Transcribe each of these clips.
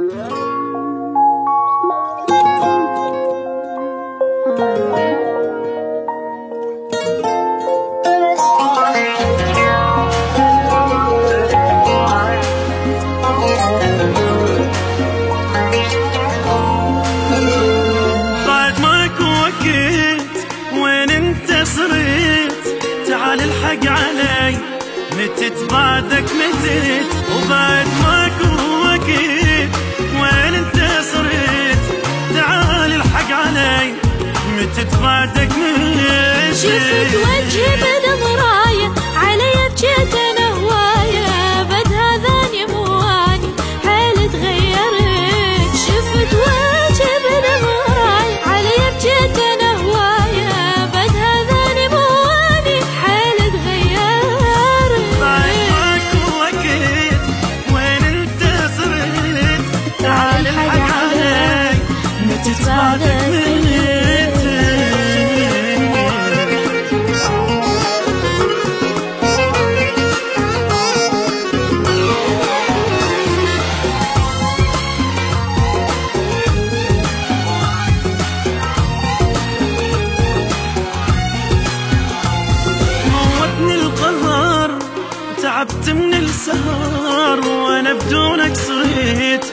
بعد ماكو وقت وين انت صرت؟ تعال الحق علي متت بعدك متت. وبعد ماكو وقت وين انت صرت؟ تعال الحق علي متت بعدك متت. شفت وجهي بالمراية علي بجيت انا هواية، بد هذاني مواني حالي تغيرت. شفت وجهي بالمراية علي بجيت انا هواية، بد هذاني مواني حالي تغيرت. بعد ماكو وقت وين انت صرت؟ تعال الحق علي متت بعدك متت. تعبت من السهر وانا بدونك صرت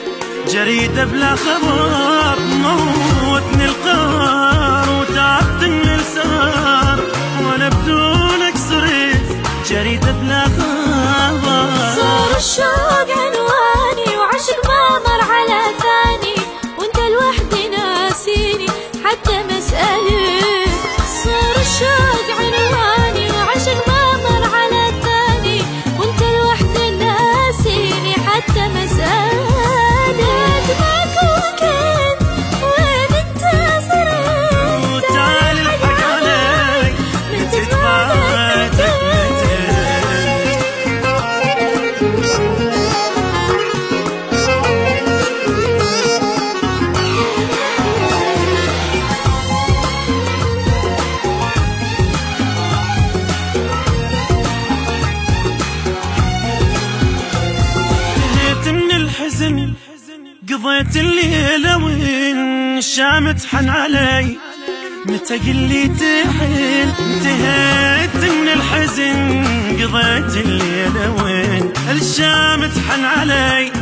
جريدة بلا خبر. موتني القهر وتعبت من السهر وانا بدونك صرت جريدة بلا خبر. صار الشوق عنواني وعشق ما مر على ثاني، وانت لوحدي ناسيني حتى مسألة. صار الشوق عنواني وعشق ما مر على ثاني، وانت لوحدي ناسيني حتى مسألة. ماكو وقت وين انت صرت؟ وتعال الحق علي متت بعدك متت. من الحزن قضيت الليلة وين شامت حن علي متى قلي تحن. انتهيت من الحزن قضيت الليلة وين الشامت حن علي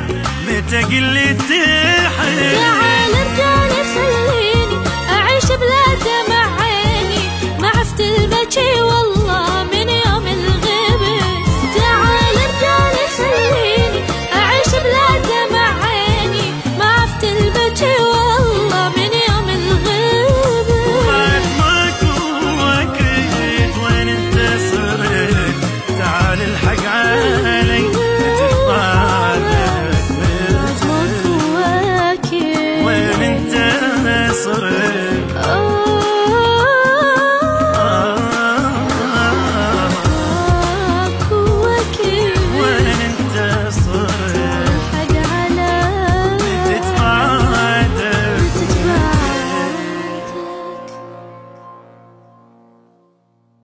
متى قلي تحن. تعال ارجع خليني اعيش بلا دمع عيني، ما عفت البكي والله من يوم الغيبة. تعال ارجع خليني اعيش بلا دمع عيني، ما عفت البكي والله من يوم الغيبة. بعد ماكو وقت وين انت صرت؟ تعال الحق علي متت بعدك متت. وين انت صرت؟